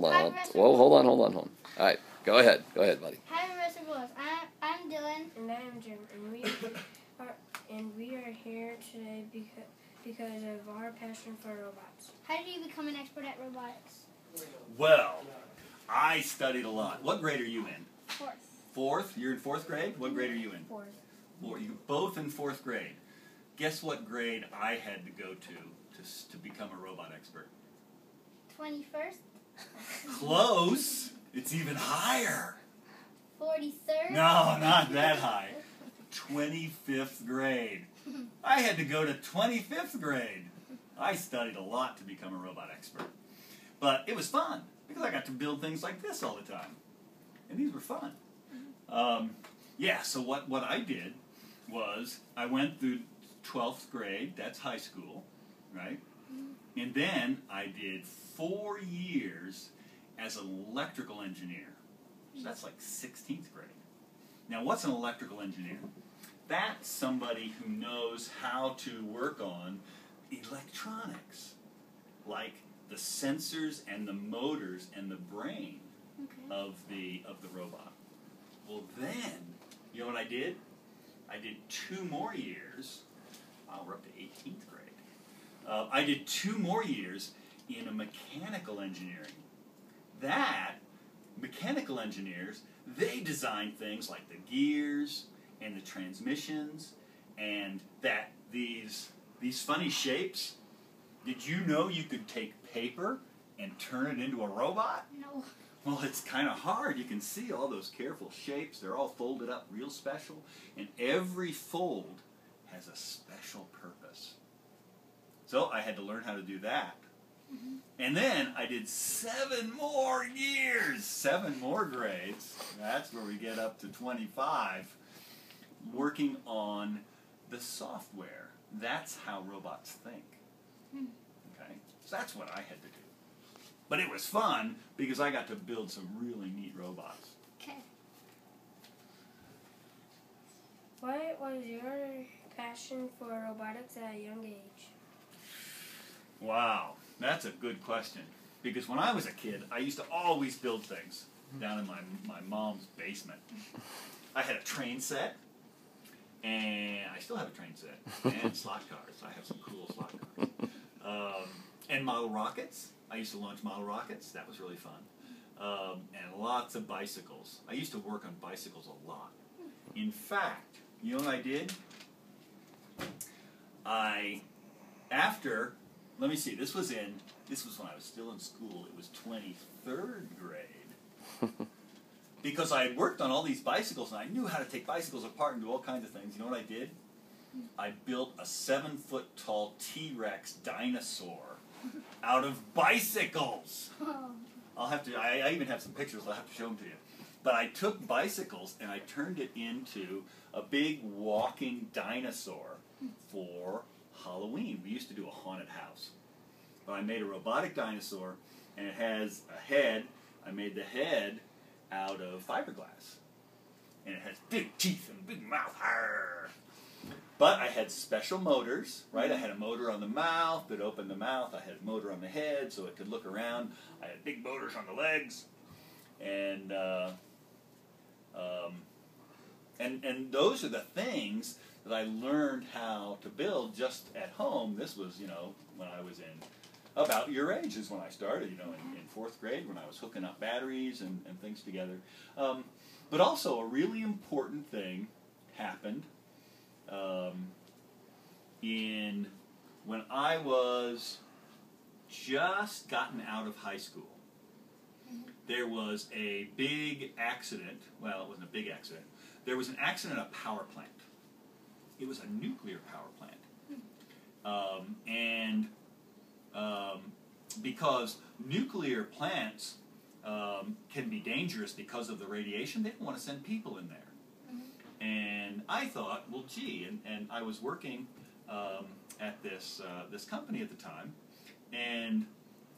hold on. Whoa, hold on. All right, go ahead, buddy. Hi, Mr. Voyles. I'm Dylan. And I'm Jaron. And we are here today because of our passion for robots. How did you become an expert at robotics? Well, I studied a lot. What grade are you in? Fourth. Fourth? You're in fourth grade? What grade are you in? Fourth. You're both in fourth grade. Guess what grade I had to go to become a robot expert? 21st. Close. It's even higher. 43rd. No, not that high. 25th grade. I had to go to 25th grade. I studied a lot to become a robot expert. But it was fun, because I got to build things like this all the time. And these were fun. Yeah, so what I did was I went through 12th grade, that's high school, right? And then I did 4 years as an electrical engineer. So that's like 16th grade. Now, what's an electrical engineer? That's somebody who knows how to work on electronics, like the sensors and the motors and the brain of the robot. Well, then, you know what I did? I did 2 more years. Wow, we're up to 18th grade. I did 2 more years in a mechanical engineering. That mechanical engineers, they design things like the gears and the transmissions and these funny shapes. Did you know you could take paper and turn it into a robot? No. Well, it's kind of hard. You can see all those careful shapes. They're all folded up real special, and every fold has a special purpose. So I had to learn how to do that. And then I did 7 more years, 7 more grades. That's where we get up to 25, working on the software. That's how robots think. Okay? So that's what I had to do. But it was fun because I got to build some really neat robots. Okay. What was your passion for robotics at a young age? Wow, that's a good question. Because when I was a kid, I used to always build things down in my mom's basement. I had a train set, and I still have a train set, and slot cars. I have some cool slot cars. And model rockets. I used to launch model rockets. That was really fun. And lots of bicycles. I used to work on bicycles a lot. In fact, you know what I did? Let me see, this was when I was still in school. It was 23rd grade. Because I had worked on all these bicycles, and I knew how to take bicycles apart and do all kinds of things. You know what I did? I built a 7-foot-tall T-Rex dinosaur out of bicycles. I even have some pictures. I'll have to show them to you. But I took bicycles and I turned it into a big walking dinosaur for Halloween. We used to do a haunted house. But I made a robotic dinosaur, and it has a head. I made the head out of fiberglass. And it has big teeth and a big mouth. Arr! But I had special motors, right? I had a motor on the mouth that opened the mouth. I had a motor on the head so it could look around. I had big motors on the legs. And those are the things that I learned how to build just at home. This was, when I was in about your age is when I started, in 4th grade when I was hooking up batteries and things together. But also a really important thing happened when I was just gotten out of high school. There was a big accident. Well, it wasn't a big accident. There was an accident at a power plant. It was a nuclear power plant. Because nuclear plants can be dangerous because of the radiation, they didn't want to send people in there. And I thought, well, gee, and I was working at this company at the time, and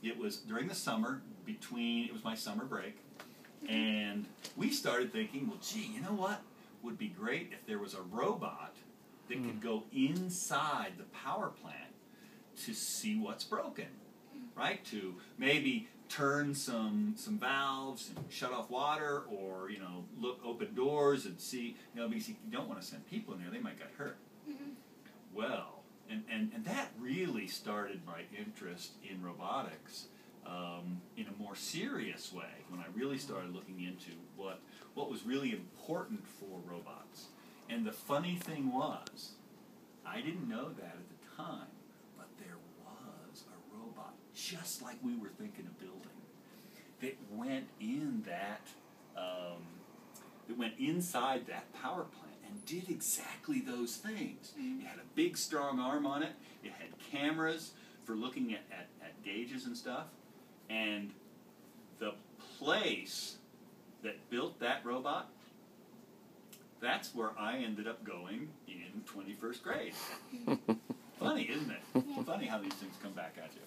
it was during the summer, it was my summer break, and we started thinking, well, gee, you know what would be great if there was a robot that could go inside the power plant to see what's broken, right? To maybe turn some valves and shut off water, or open doors and see, because you don't want to send people in there; they might get hurt. Mhm. Well, and that really started my interest in robotics in a more serious way when I really started looking into what was really important for robots. And the funny thing was, I didn't know that at the time, but there was a robot just like we were thinking of building that went in that that went inside that power plant and did exactly those things. It had a big strong arm on it. It had cameras for looking at gauges and stuff. And the place that built that robot, that's where I ended up going in 21st grade. Funny, isn't it? Yeah. Funny how these things come back at you.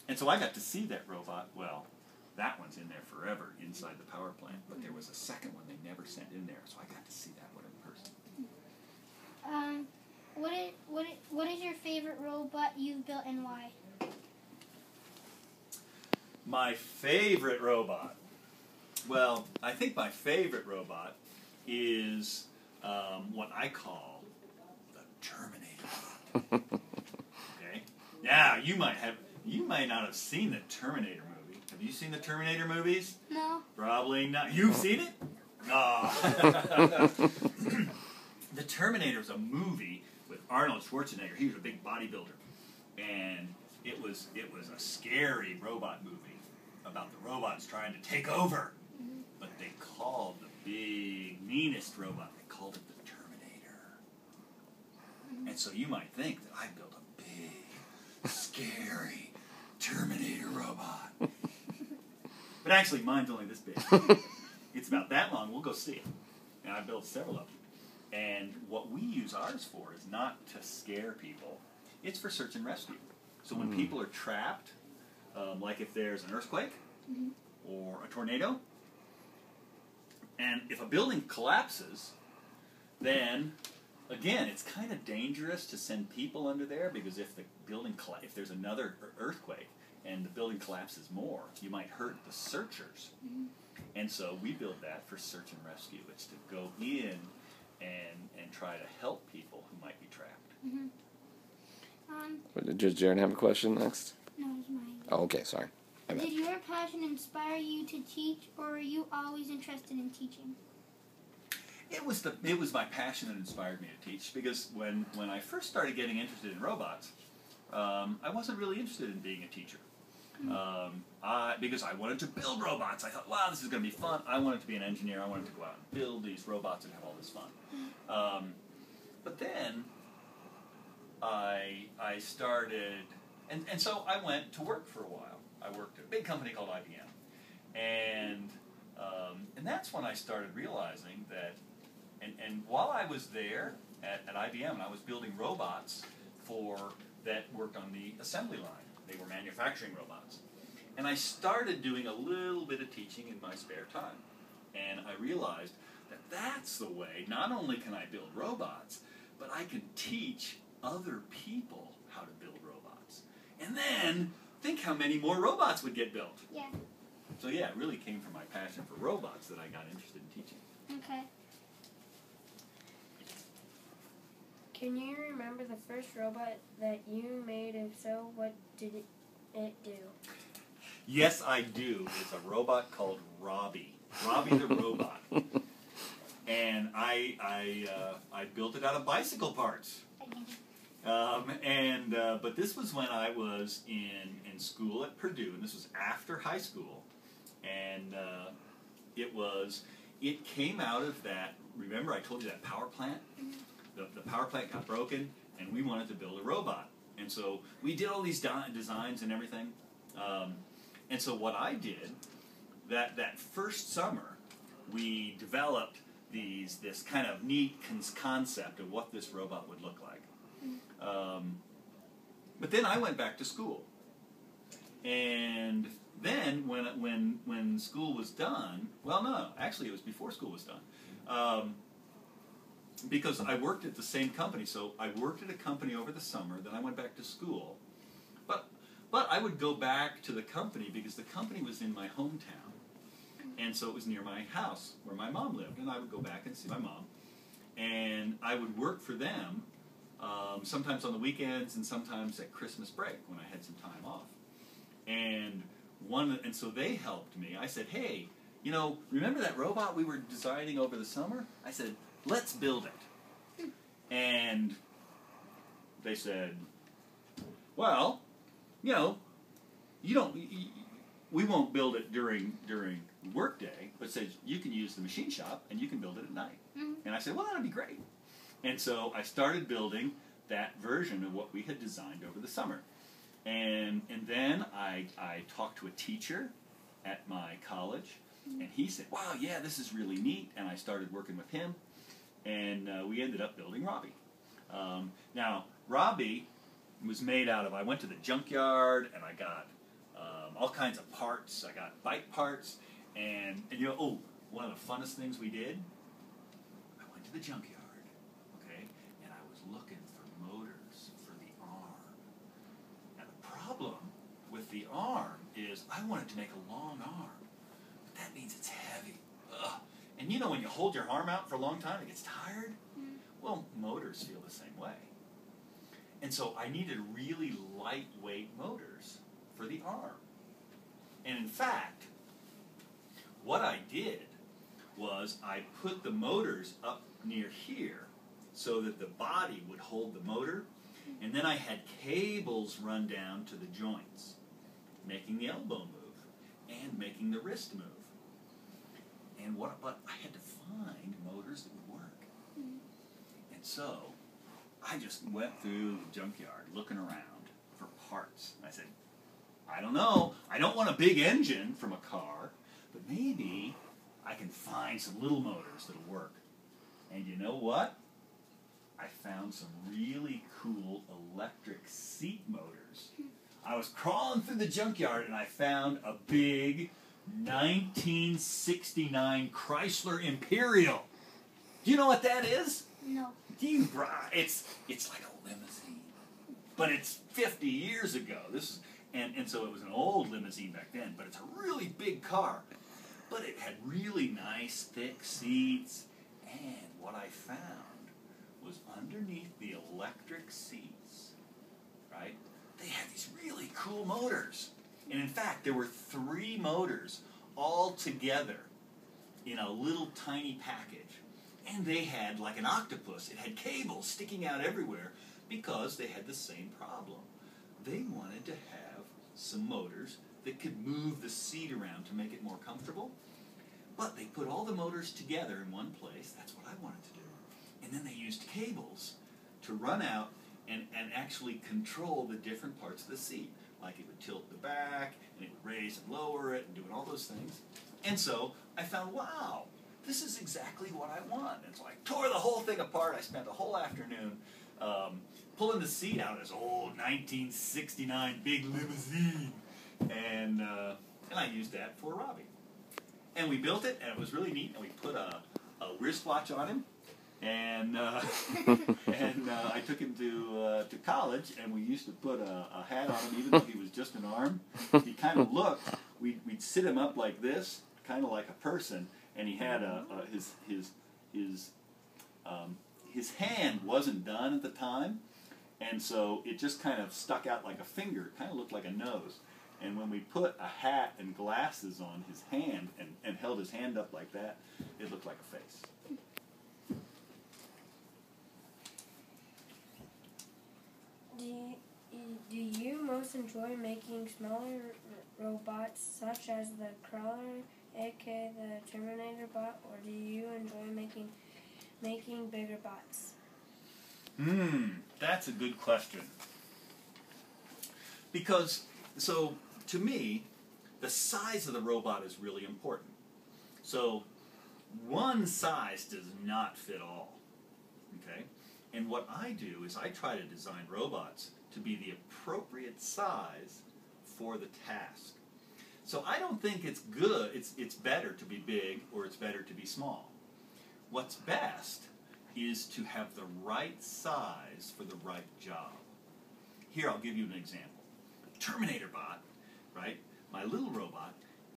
And so I got to see that robot. Well, that one's in there forever inside the power plant, but there was a second one they never sent in there, so I got to see that one in person. What is your favorite robot you've built and why? My favorite robot. Well, I think my favorite robot is what I call the Terminator. Okay? Now, you might not have seen the Terminator movie. Have you seen the Terminator movies? No. Probably not. You've seen it? No. The Terminator is a movie with Arnold Schwarzenegger. He was a big bodybuilder, and it was a scary robot movie about the robots trying to take over. But they called the big, meanest robot, they called it the Terminator. And so you might think that I built a big, scary Terminator robot. But actually, mine's only this big. It's about that long. We'll go see it. And I built several of them. And what we use ours for is not to scare people. It's for search and rescue. So when people are trapped, like if there's an earthquake or a tornado, and if a building collapses, then, again, it's kind of dangerous to send people under there, because if the building if there's another earthquake and the building collapses more, you might hurt the searchers. And so we build that for search and rescue. It's to go in and try to help people who might be trapped. Does Jaron have a question next? No, it's mine. Oh, okay, sorry. Did your passion inspire you to teach, or were you always interested in teaching? It was my passion that inspired me to teach, because when I first started getting interested in robots, I wasn't really interested in being a teacher. Because I wanted to build robots. I thought, wow, this is going to be fun. I wanted to be an engineer. I wanted to go out and build these robots and have all this fun. But then I started, and so I went to work for a while. I worked at a big company called IBM. And that's when I started realizing that, and while I was there at IBM, and I was building robots that worked on the assembly line. They were manufacturing robots. And I started doing a little bit of teaching in my spare time. And I realized that that's the way, not only can I build robots, but I can teach other people how to build robots. And then, think how many more robots would get built. Yeah. So yeah, it really came from my passion for robots that I got interested in teaching. Okay. Can you remember the first robot that you made? If so, what did it do? Yes, I do. It's a robot called Robbie. Robbie the robot. And I built it out of bicycle parts. But this was when I was in school at Purdue, and this was after high school. And it came out of that, remember I told you that power plant? The power plant got broken, and we wanted to build a robot. And so we did all these designs and everything. And so what I did, that first summer, we developed this kind of neat concept of what this robot would look like. But then I went back to school. And then when school was done, well, no, actually it was before school was done. Because I worked at the same company, so I worked at a company over the summer, then I went back to school. But But I would go back to the company because the company was in my hometown. And so it was near my house where my mom lived. And I would go back and see my mom. And I would work for them, sometimes on the weekends and sometimes at Christmas break when I had some time off. And so they helped me. I said, hey, you know, remember that robot we were designing over the summer? I said, let's build it. And they said, well, you know, we won't build it during work day, but says you can use the machine shop and you can build it at night. Mm-hmm. And I said, well, that'd be great. And so I started building that version of what we had designed over the summer. And then I talked to a teacher at my college, and he said, wow, yeah, this is really neat. And I started working with him, and we ended up building Robbie. Now, Robbie was made out of, I went to the junkyard, and I got all kinds of parts. I got bike parts, and you know, oh, one of the funnest things we did, I went to the junkyard, okay, and I was looking for motors for the arm. And the problem with the arm is I wanted to make a long arm, but that means it's heavy. Ugh. And you know when you hold your arm out for a long time, it gets tired? Well, motors feel the same way. And so I needed really lightweight motors for the arm. And in fact, what I did was I put the motors up near here so that the body would hold the motor, and then I had cables run down to the joints, making the elbow move and making the wrist move. But I had to find motors that would work. And so I just went through the junkyard looking around for parts. I said, I don't know. I don't want a big engine from a car, but maybe I can find some little motors that'll work. And you know what? I found some really cool electric seat motors. I was crawling through the junkyard and I found a big 1969 Chrysler Imperial. Do you know what that is? No. It's like a limousine, but it's 50 years ago. And so it was an old limousine back then, but it's a really big car. But it had really nice, thick seats, and what I found was underneath the electric seats, right, they had these really cool motors. And in fact, there were 3 motors all together in a little tiny package. And they had, like an octopus, it had cables sticking out everywhere because they had the same problem. They wanted to have some motors that could move the seat around to make it more comfortable. But they put all the motors together in one place. That's what I wanted to do. And then they used cables to run out and actually control the different parts of the seat. Like it would tilt the back, and it would raise and lower it, and doing all those things. And so I found, wow, this is exactly what I want. And so I tore the whole thing apart. I spent the whole afternoon pulling the seat out of this old 1969 big limousine. And I used that for Robbie. And we built it, and it was really neat. And we put a wristwatch on him. And I took him to college, and we used to put a hat on him, even though he was just an arm. He kind of looked. We'd sit him up like this, kind of like a person, and he had his hand wasn't done at the time, and so it just kind of stuck out like a finger. It kind of looked like a nose. And when we put a hat and glasses on his hand and held his hand up like that, it looked like a face. Do you most enjoy making smaller robots such as the Crawler, aka the Terminator bot, or do you enjoy making bigger bots? That's a good question. Because, so, to me, the size of the robot is really important. So, one size does not fit all, okay? And what I do is I try to design robots to be the appropriate size for the task. So I don't think it's good, it's better to be big or it's better to be small. What's best is to have the right size for the right job. Here, I'll give you an example. Terminator bot, right? My little robot